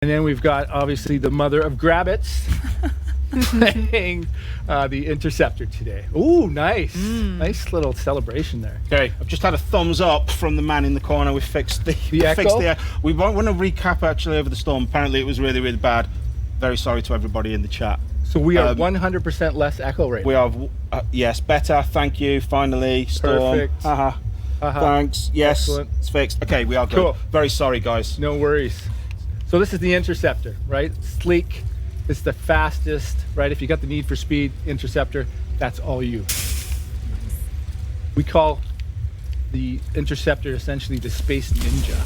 And then we've got, obviously, the mother of Grabbits playing the Interceptor today. Ooh, nice. Nice little celebration there. Okay, I've just had a thumbs up from the man in the corner. We fixed the echo? We want to recap actually over the storm. Apparently it was really, really bad. Very sorry to everybody in the chat. So we are 100% less echo right now. We are, yes, better. Thank you. Finally, storm. Perfect. Thanks. Yes, Excellent. it's fixed. Okay, we are good. Cool. Very sorry, guys. No worries. So this is the Interceptor, right? Sleek. It's the fastest, right? If you got the need for speed, Interceptor, that's all you. We call the Interceptor essentially the space ninja.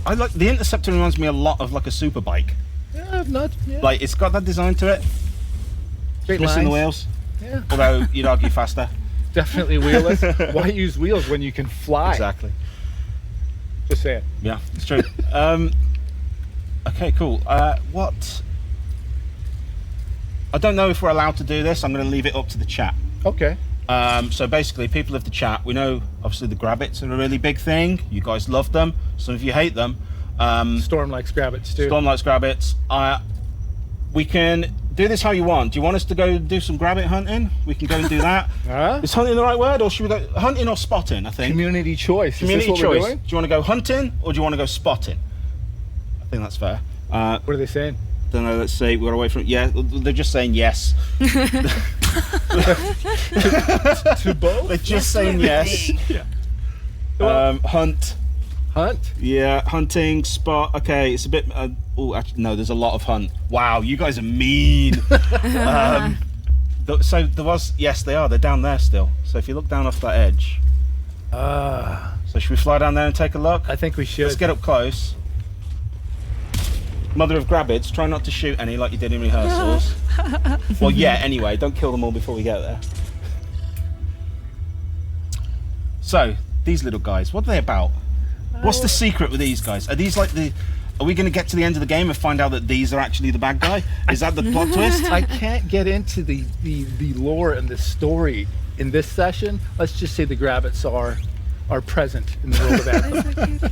I like the Interceptor. Reminds me a lot of like a super bike. Yeah, yeah. Like it's got that design to it. Straight Missing the lines. wheels. Yeah. Although you'd argue faster. Definitely wheelless. Why use wheels when you can fly? Exactly. Just saying. Yeah, it's true. Okay, cool. What? I don't know if we're allowed to do this. I'm going to leave it up to the chat. Okay. So basically, people of the chat, we know obviously the Grabbits are a really big thing. You guys love them. Some of you hate them. Storm likes Grabbits too. Storm likes Grabbits. We can do this how you want. Do you want us to go do some Grabbit hunting? We can go and do that. Is hunting the right word, or should we go hunting or spotting? I think community choice. Community is this what choice. We're doing? Do you want to go hunting or do you want to go spotting? I think that's fair. What are they saying? Don't know. Let's see. We're away from. Yeah, they're just saying yes. To both? They're just saying yes. Yeah. Hunt. Hunt. Yeah, hunting, spot. Okay, it's a bit. Oh, actually, no. There's a lot of hunt. Wow, you guys are mean. So there was. Yes, they are. They're down there still. So if you look down off that edge. So should we fly down there and take a look? I think we should. Let's get up close. Mother of Grabbits, try not to shoot any like you did in rehearsals. Well, yeah. Anyway, don't kill them all before we get there. So these little guys, what are they about? What's the secret with these guys? Are these like the? Are we going to get to the end of the game and find out that these are actually the bad guy? Is that the plot twist? I can't get into the lore and the story in this session. Let's just say the Grabbits are present in the world of Anthem.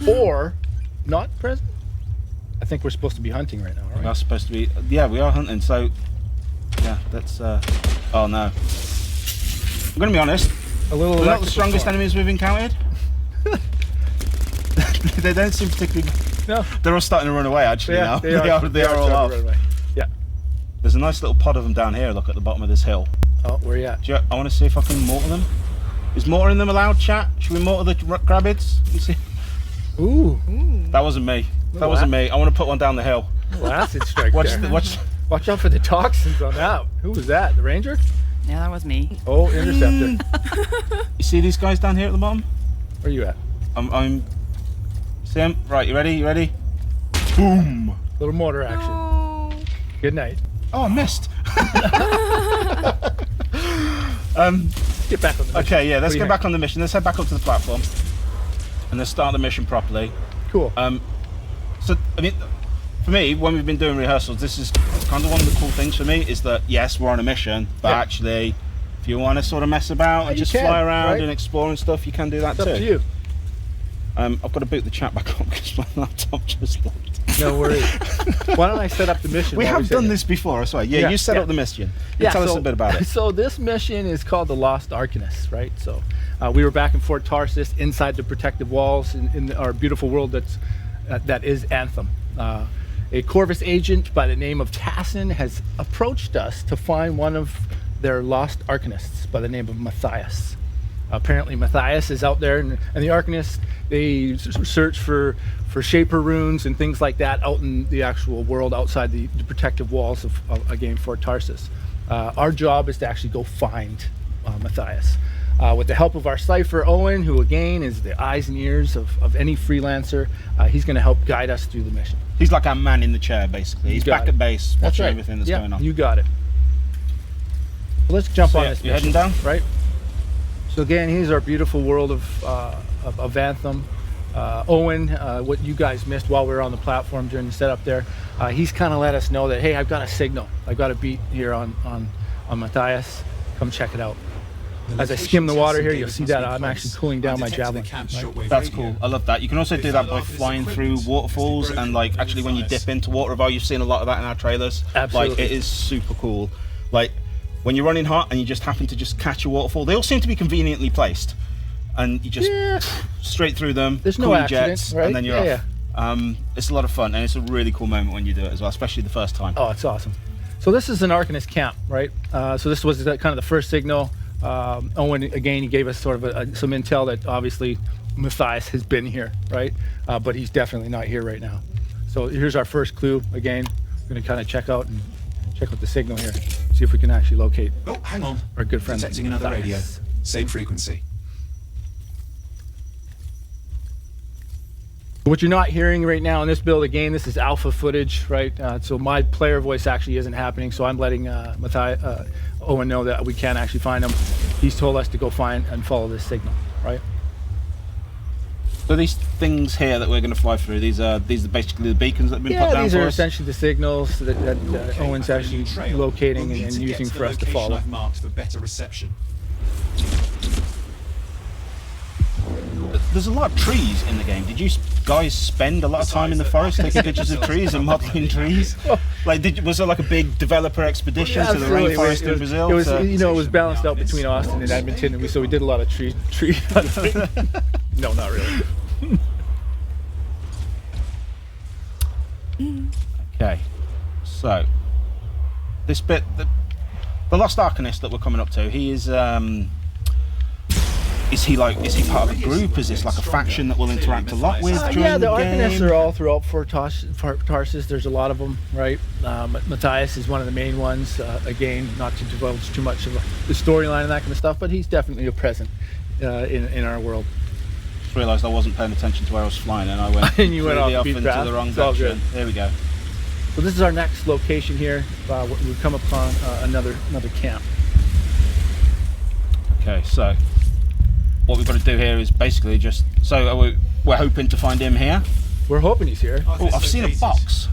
Or not present. I think we're supposed to be hunting right now, right? We are supposed to be. Yeah, we are hunting. So, yeah, that's. Oh no. I'm going to be honest. They're not the strongest enemies we've encountered. They don't seem particularly. No. They're all starting to run away. Actually, now they are all off. Yeah. There's a nice little pod of them down here. Look at the bottom of this hill. Oh, where you at? I want to see if I can mortar them. Is mortaring them allowed, chat? Should we mortar the Grabbits? You see? Ooh. That wasn't me. That wasn't me. I want to put one down the hill. Well, acid strike there. Watch out for the toxins on that. Who was that? The Ranger? Yeah, that was me. Oh, Interceptor. You see these guys down here at the bottom? Where are you at? I'm. See them? Right, you ready? You ready? Boom! Little mortar action. Oh. Good night. Oh, I missed. Get back on the mission. Okay, yeah, let's get back on the mission. Let's head back up to the platform. And let's start the mission properly. Cool. So, I mean, for me, when we've been doing rehearsals, this is kind of one of the cool things for me, is that, yes, we're on a mission, but actually, if you want to sort of mess about and just fly around and explore and stuff, you can do that too. It's up to you. I've got to boot the chat back up because my laptop just locked. No worries. Why don't I set up the mission? We have done this before, I swear. Yeah, you set up the mission. Tell us a bit about it. So this mission is called the Lost Arcanists, right? So we were back in Fort Tarsis, inside the protective walls in our beautiful world that is Anthem. A Corvus agent by the name of Tassin has approached us to find one of their lost Arcanists by the name of Matthias. Apparently Matthias is out there, and the Arcanists, they search for Shaper runes and things like that out in the actual world outside the protective walls of again, Fort Tarsis. Our job is to actually go find Matthias. With the help of our cipher, Owen, who again is the eyes and ears of any freelancer, he's going to help guide us through the mission. He's like our man in the chair, basically. He's back at base, watching everything that's going on. You got it. Well, let's jump on this mission. You're heading down? Right? So again, here's our beautiful world of Anthem. Owen, what you guys missed while we were on the platform during the setup there, he's kind of let us know that, hey, I've got a signal. I've got a beat here on Matthias. Come check it out. as I skim the water here, you'll see that I'm actually cooling down my javelin. That's cool. I love that. You can also do that by flying through waterfalls, and like actually when you dip into water, you've seen a lot of that in our trailers. Absolutely. Like it is super cool. Like when you're running hot and you just happen to just catch a waterfall, they all seem to be conveniently placed, and you just straight through them. There's no cool accident, jets, right? and then you're off. It's a lot of fun, and it's a really cool moment when you do it as well, especially the first time. Oh, it's awesome. So this is an Arcanist camp, right? So this was kind of the first signal. Owen, again, he gave us sort of some intel that obviously Matthias has been here, right? But he's definitely not here right now. So here's our first clue. Again, we're going to kind of check out the signal here, see if we can actually locate. Oh, hang on. Our good friend. Detecting another radio. Same frequency. What you're not hearing right now in this build, again, this is alpha footage, right? So my player voice actually isn't happening, so I'm letting Owen know that we can actually find him. He's told us to go find and follow this signal, right? So these things here that we're going to fly through, these are basically the beacons that have been put down for us? Yeah, these are essentially the signals that Owen's actually locating and using for us to follow. I've marked for better reception. There's a lot of trees in the game. Did you guys spend a lot of time in the forest taking pictures of trees and modeling trees? Like, was there like a big developer expedition to the rainforest in Brazil? It was, it was balanced out between Austin and Edmonton, and so we did a lot of tree hunting. No, not really. Okay, so this bit, the Lost Arcanist that we're coming up to, he is. Is he part of a group? Is this like a faction that we'll interact a lot with during yeah, the game? Arcanists are all throughout Fort Tarsus. There's a lot of them, right? Matthias is one of the main ones. Again, not to divulge too much of the storyline and that kind of stuff, but he's definitely a present in our world. Just realised I wasn't paying attention to where I was flying, and I went and you went really off into path. the wrong It's all direction. good. There we go. So this is our next location here. We've come upon another camp. Okay, so what we've got to do here is basically just, we're hoping to find him here. We're hoping he's here. Oh, I've seen a box.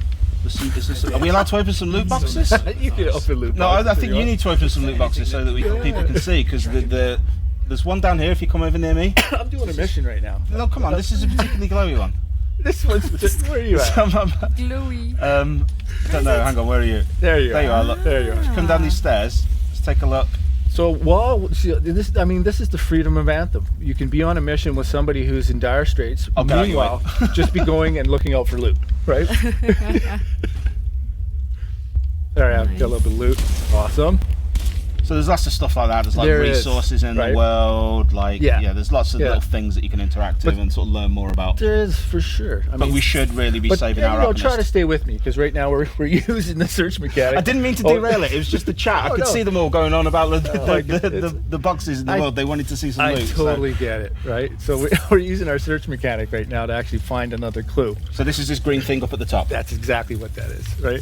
Are we allowed to open some loot boxes? You can open loot No, boxes. I think you need to open some loot boxes so that people can see, because there's one down here if you come over near me. I'm doing a mission right now. No, come on, this is a particularly glowy one. This one's where are you at? Glowy. Don't know, hang on, where are you? There you There you are, look. There you are. Come down these stairs, let's take a look. So this is the freedom of Anthem. You can be on a mission with somebody who's in dire straits. Okay, meanwhile, just be going and looking out for loot, right? There, I've got a little bit of loot. Awesome. So there's lots of stuff like that. There's like resources in the world. Like there's lots of little things that you can interact with and sort of learn more about. There is for sure. But we should really be saving our Arcanist. Try to stay with me because right now we're using the search mechanic. I didn't mean to derail it. It was just the chat. I could see them all going on about the boxes in the world. They wanted to see some loot. I totally get it. Right. So we're using our search mechanic right now to actually find another clue. So this is this green thing up at the top. That's exactly what that is. Right.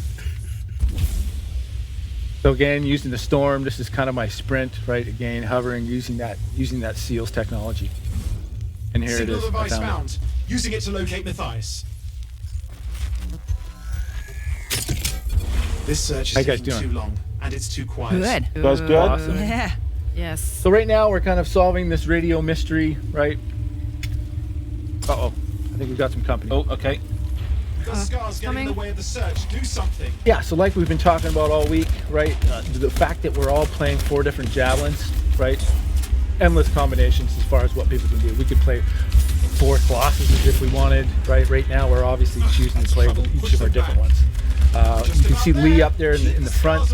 So again, using the storm, this is kind of my sprint, right? Again, hovering, using that SEALs technology. And here Signal it is. device found. Using it to locate Matthias. This search is taking too long, and it's too quiet. Good. That's good. Awesome. Yeah. Yes. So right now we're kind of solving this radio mystery, right? Uh-oh. I think we've got some company. Oh, okay. The scars getting in the way of the search. Do something. Yeah, so like we've been talking about all week, right? The fact that we're all playing 4 different javelins, right? Endless combinations as far as what people can do. We could play 4 Colossuses if we wanted, right? Right now we're obviously choosing to play each of our different ones. You can see Lee up there in the front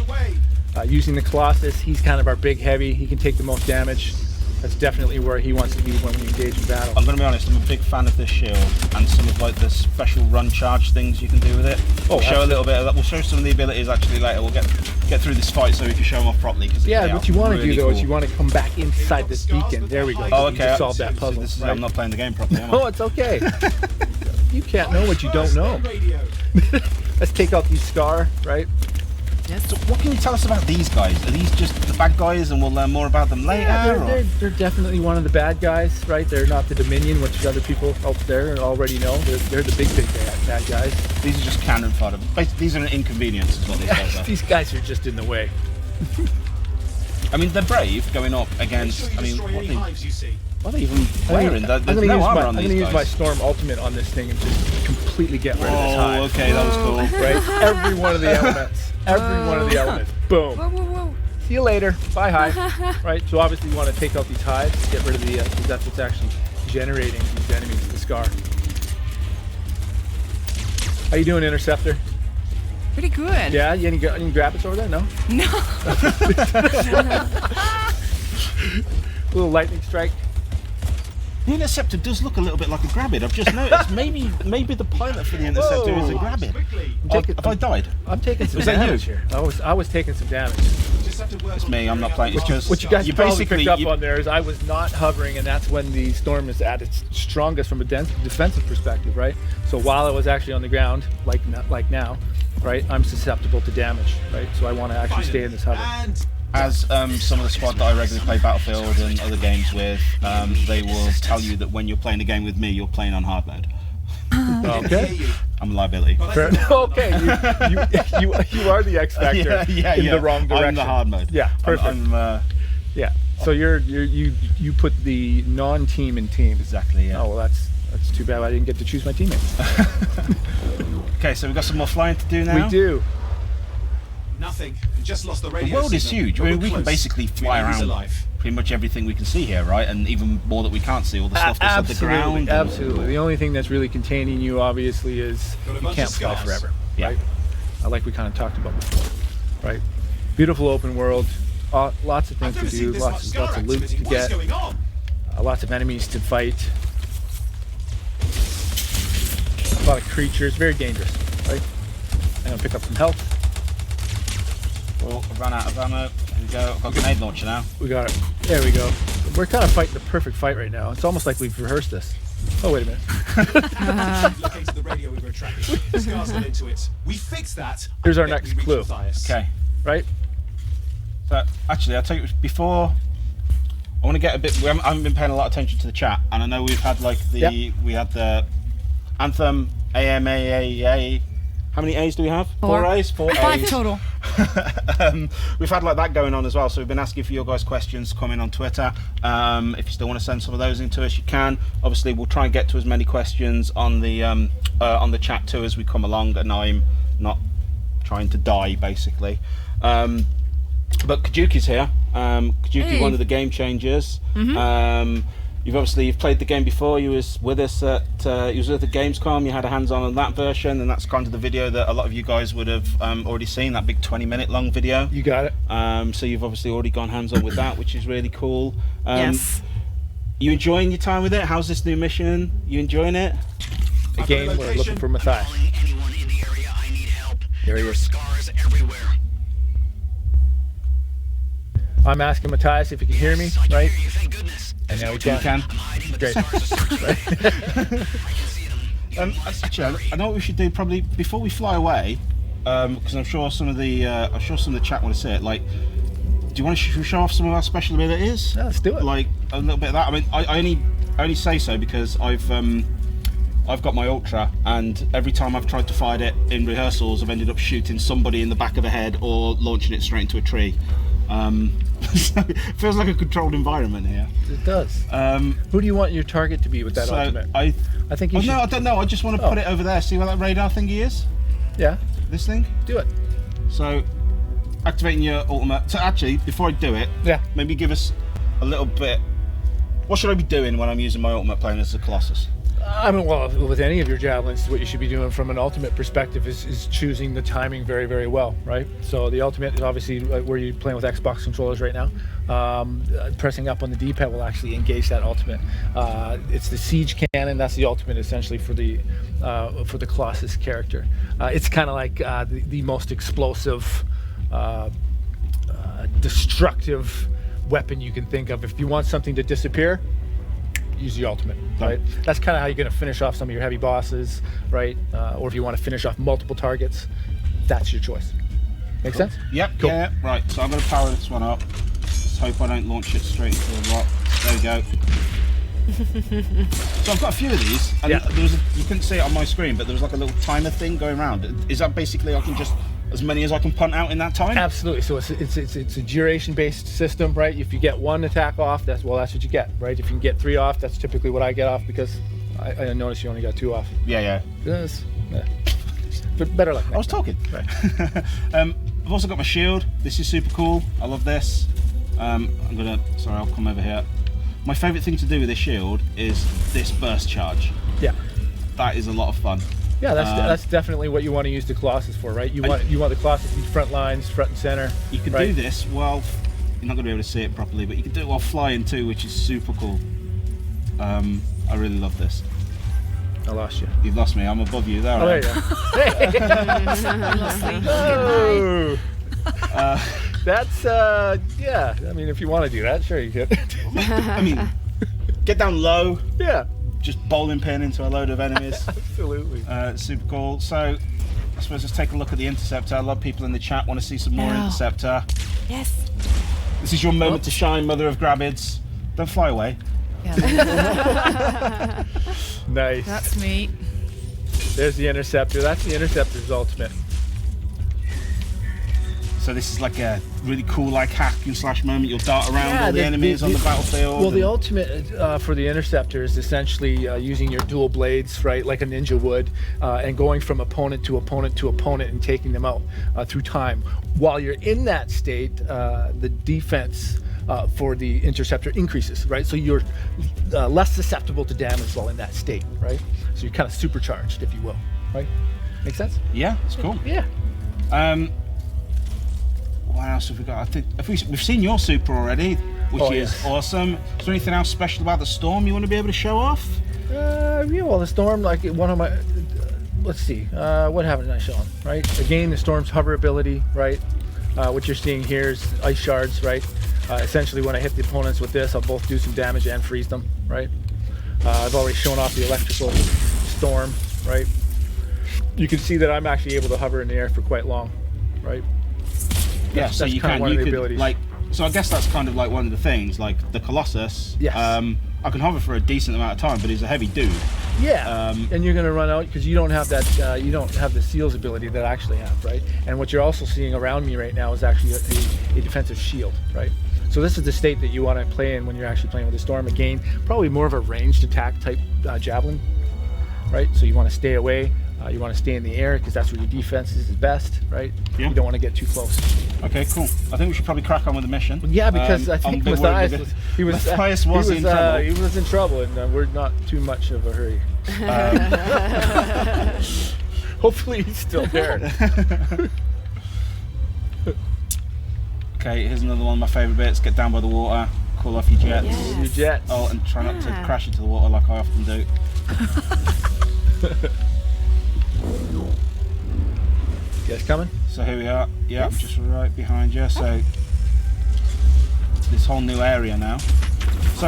using the Colossus. He's kind of our big heavy. He can take the most damage. That's definitely where he wants to be when we engage in battle. I'm going to be honest, I'm a big fan of this shield and some of like the special run charge things you can do with it. We'll show a little bit of that. We'll show some of the abilities actually later. We'll get through this fight so we can show them off properly. Yeah, what you want to do though is you want to come back inside this beacon. There we go. Oh, okay. You solve that puzzle. This is I'm not playing the game properly, am I? Oh, it's okay. You can't know what you don't know. Let's take out these Scar, right? Yes. So what can you tell us about these guys? Are these just the bad guys and we'll learn more about them later? Yeah, they're definitely one of the bad guys, right? They're not the Dominion, which other people out there already know. They're the big bad guys. These are just cannon fodder. Basically, these are an inconvenience is what these guys are. These guys are just in the way. I mean, they're brave going up against. I mean, destroy any hives you see. what are they even wearing? I'm There's gonna no use armor my, on I'm these gonna use guys. my storm ultimate on this thing and just completely get rid of this hive. Oh, okay, that was cool. Right? Every one of the elements. Every one of the elements. Boom. Whoa, whoa, whoa. See you later. Bye, hive. Right? So obviously you want to take out these hives, get rid of the, because that's what's actually generating these enemies, the scar. How you doing, Interceptor? Pretty good. Yeah? You any graphics over there? No? No. Little lightning strike. The Interceptor does look a little bit like a grabbit. I've just noticed. Maybe the pilot for the Interceptor is a Whoa. grabbit. Quickly. Have I died? I'm taking some Was that damage you? here. I was taking some damage. Just have to work It's on me. I'm not clearing playing. out It's just What you guys probably basically picked up on there is I was not hovering, and that's when the storm is at its strongest from a defensive perspective, right? So while I was actually on the ground, like now, right, I'm susceptible to damage, right? So I want to actually stay in this hover. And As some of the squad that I regularly play Battlefield and other games with, they will tell you that when you're playing a game with me, you're playing on hard mode. Okay. I'm a liability. Fair- okay, you are the X factor in the wrong direction. I'm the hard mode. Yeah, perfect. Yeah. So you put the non-team in team. Exactly. Yeah. Oh well, that's too bad. I didn't get to choose my teammates. Okay, so we've got some more flying to do now. We do. nothing. Just lost the radio The world is signal, huge. but I mean, we're we can close. basically fly We're around alive. pretty much everything we can see here, right? And even more that we can't see, all the stuff that's at the ground. Absolutely. The only thing that's really containing you, obviously, is Got a you bunch can't of fly scars. forever. Yeah. Right? Like we kind of talked about before. Right. Beautiful open world. Lots of things I've never to seen do. this much Lots scar of loot activity. to What is get. going on? Lots of enemies to fight. A lot of creatures. Very dangerous. Right. I'm gonna pick up some health. Oh, I've run out of ammo. There we go. I've got a grenade launcher now. We got it. There we go. We're kind of fighting the perfect fight right now. It's almost like we've rehearsed this. Oh, wait a minute. Located the radio we were tracking. The scars got into it. We fixed that. Here's I our bet next we reached clue. Matthias. Okay. Right? So actually, I'll tell you before. I want to get a bit. I haven't been paying a lot of attention to the chat, and I know we've had like we had the Anthem AMAAA. How many A's do we have? Four. A's. 4 A's. 5 total. We've had like that going on as well, so we've been asking for your guys' questions coming on Twitter. If you still want to send some of those into us, you can. Obviously, we'll try and get to as many questions on the chat too as we come along, and I'm not trying to die basically. But Kajuki's here. Kajuki, Hey. one of the game changers. You've played the game before. You was with us at you was at the Gamescom. You had a hands-on on that version, and that's kind of the video that a lot of you guys would have already seen. That big 20-minute long video. You got it. So you've obviously already gone hands-on with that, which is really cool. Yes. You enjoying your time with it? How's this new mission? You enjoying it? Again, we're location. looking for Matthias. Calling anyone in the area. I need help. There he There are is. scars everywhere. I'm asking Matthias if he can hear me, I can right? hear you, thank goodness. And now we You can. can. I'm hiding, but Great. the scars are searching. I can see them. Actually, I know what we should do probably before we fly away, because I'm sure some of the chat want to see it. Like, do you want to show off some of our special abilities? Yeah, let's do it. Like a little bit of that. I mean, I only say so because I've got my Ultra, and every time I've tried to fight it in rehearsals, I've ended up shooting somebody in the back of the head or launching it straight into a tree. So it feels like a controlled environment here. It does. Who do you want your target to be with that So ultimate? I think you should. no, I don't know. I just want to put it over there. See where that radar thingy is? Yeah, This thing. do it. So, activating your ultimate. So actually, before I do it, Yeah. maybe give us a little bit. What should I be doing when I'm using my ultimate playing as a Colossus? I mean, well, with any of your javelins, what you should be doing from an ultimate perspective is choosing the timing very, very well, right? So the ultimate is obviously where you're playing with Xbox controllers right now. Pressing up on the D-pad will actually engage that ultimate. It's the siege cannon. That's the ultimate essentially for the Colossus character. It's kind of like the most explosive, destructive weapon you can think of. If you want something to disappear, use the ultimate, right? That's kind of how you're going to finish off some of your heavy bosses, right? Or if you want to finish off multiple targets, that's your choice. Make sense? Yep. Cool. Yeah. Right. So I'm going to power this one up. Let's hope I don't launch it straight into the rock. There we go. So I've got a few of these, and Yeah. you couldn't see it on my screen, but there was like a little timer thing going around. Is that basically I can just as many as I can punt out in that time? Absolutely. So it's a duration-based system, right? If you get 1 attack off, that's what you get, right? If you can get 3 off, that's typically what I get off, because I noticed you only got 2 off. Yeah. Yes. Yeah. But better luck. I was talking. Right. I've also got my shield. This is super cool. I love this. Sorry, I'll come over here. My favourite thing to do with this shield is this burst charge. Yeah. That is a lot of fun. Yeah, that's definitely what you want to use the Colossus for, right? You want the Colossus to be front lines, front and center. You can do this while you're not going to be able to see it properly, but you can do it while flying too, which is super cool. I really love this. I lost you. You've lost me. I'm above you. There. Oh, there you go. Oh. That's yeah. I mean, if you want to do that, sure you can. I mean, get down low. Yeah. Just bowling pin into a load of enemies. Absolutely. Super cool. So, I suppose let's take a look at the Interceptor. A lot of people in the chat want to see some more Interceptor. Yes. This is your moment to shine, Mother of Grabbids. Don't fly away. Yeah. Nice. That's me. There's the Interceptor. That's the Interceptor's ultimate. So this is like a really cool like hack and slash moment. You'll dart around all the enemies on the battlefield. Well, the ultimate for the Interceptor is essentially using your dual blades, right, like a ninja would, and going from opponent to opponent to opponent and taking them out through time. While you're in that state, the defense for the Interceptor increases, right? So you're less susceptible to damage while in that state, right? So you're kind of supercharged, if you will, right? Make sense? Yeah, it's cool. Yeah. What else have we got? I think we've seen your super already, which is awesome. Is there anything else special about the Storm you want to be able to show off? Yeah, well, the Storm, like one of my, let's see, what haven't I shown, right? Again, the Storm's hover ability, right? What you're seeing here is ice shards, right? Essentially, when I hit the opponents with this, I'll both do some damage and freeze them, right? I've already shown off the electrical storm, right? You can see that I'm actually able to hover in the air for quite long, right? Yeah, so you can, like, so I guess that's kind of like one of the things, like the Colossus. Yes. I can hover for a decent amount of time, but he's a heavy dude. Yeah, and you're going to run out because you don't have that. You don't have the seals ability that I actually have, right? And what you're also seeing around me right now is actually a defensive shield, right? So this is the state that you want to play in when you're actually playing with the Storm. Again, probably more of a ranged attack type javelin, right? So you want to stay away. You want to stay in the air because that's where your defense is best, right? Yeah. You don't want to get too close. Okay, cool. I think we should probably crack on with the mission. Yeah, because I think Matthias was in trouble. He was in trouble, and we're not too much of a hurry. Hopefully he's still there. Okay, here's another one of my favourite bits. Get down by the water, call off your jets. Yes. Your jets. Oh, and try not to crash into the water like I often do. You guys coming? So here we are. Yeah, I'm just right behind you. So this whole new area now. So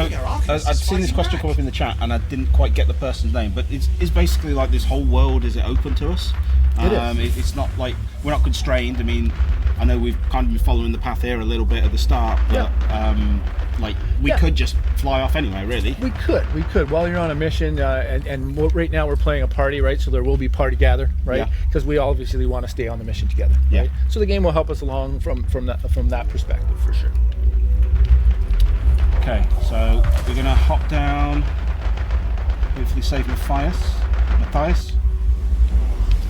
I'd seen this question come up in the chat, and I didn't quite get the person's name, but it's basically like this whole world. Is it open to us? It is. It's not like we're not constrained. I mean, I know we've kind of been following the path here a little bit at the start, but like we could just fly off anyway, really. We could. While you're on a mission, and right now we're playing a party, right? So there will be party gather, right? Because we obviously want to stay on the mission together, right? So the game will help us along from that perspective, for sure. Okay, so we're gonna hop down. Hopefully save Matthias.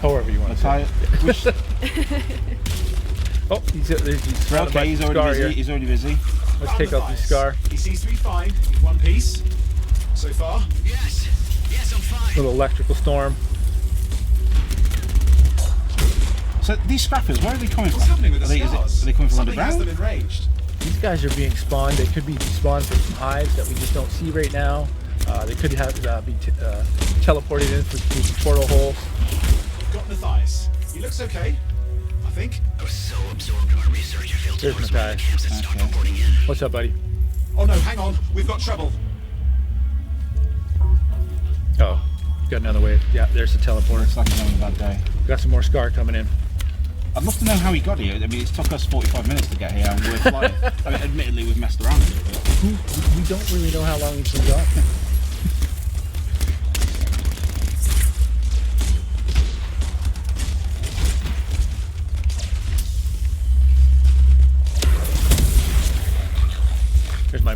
However you want to say it. Oh, he's surrounded by he's Scar already busy. here. He's already busy. Let's take out the Scar. He seems to be fine in one piece so far. Yes, I'm fine. Little electrical storm. So these scrappers, where are they coming from? What's happening with the Are stars? they coming from Something has underground? them enraged. These guys are being spawned. They could be spawned from some hives that we just don't see right now. They could have be teleported in through the portal holes. We've got Matthias. He looks okay, I think. I was so absorbed in my research, I failed to There's notice when the Matthias. camps had stopped Okay. reporting in. What's up, buddy? Oh no, hang on. We've got trouble. Oh, got another wave. Yeah, there's the teleporter. It's like he's having a bad day. Got some more Scar coming in. I'd love to know how he got here. I mean, it took us 45 minutes to get here, and we're flying. I mean, admittedly, we've messed around a little bit. We don't really know how long he's been gone.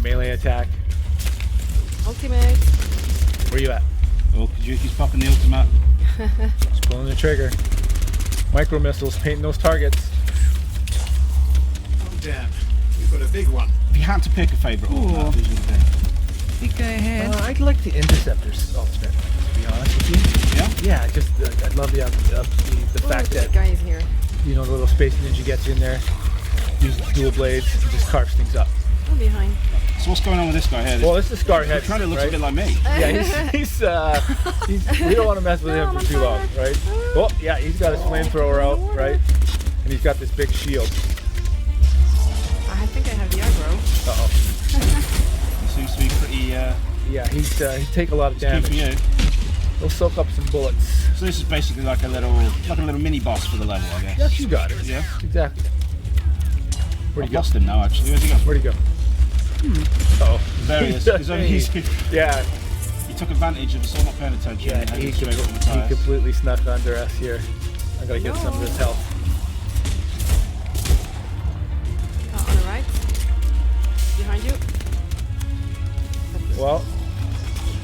melee attack. Ultimate. Where you at? Oh, Kajuki's popping the ultimate. Just pulling the trigger. Micro missiles, painting those targets. Oh damn, we've got a big one. If you had to pick a favourite ultimate, who's your pick? Big guy ahead. I'd like the Interceptors ultimate, to be honest with you. Yeah? Yeah, just I love the fact that guy is here. you know the little space ninja gets in there, uses dual blades, and just carves things up. I'm behind. So what's going on with this guy here? Well, this is Scarhead. He kind of looks right? a bit like me. Yeah, he's we don't want to mess with him for too long, right? Oh, yeah, he's got his flamethrower out, right? And he's got this big shield. I think I have the aggro. Uh-oh. He seems to be pretty Yeah, he take a lot of good damage. for you. He'll soak up some bullets. So this is basically like a little mini boss for the level, I guess. Yes, you got it. Yeah. Exactly. Where'd I've he go? lost him now, actually. Where'd he go? Where'd he go? Uh-oh. There he is. Yeah, He took advantage of us all not paying attention. yeah, and he headed straight for the tires. completely snuck under us here. I gotta get some of this health. On the right. Behind you. Well,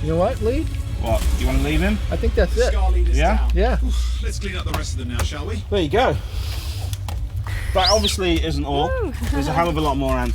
you know what, Lee? What? You want to leave him? I think that's it. Scar leader's Yeah? down. Yeah. Let's clean up the rest of them now, shall we? There you go. That obviously isn't all. There's a hell of a lot more Anthem.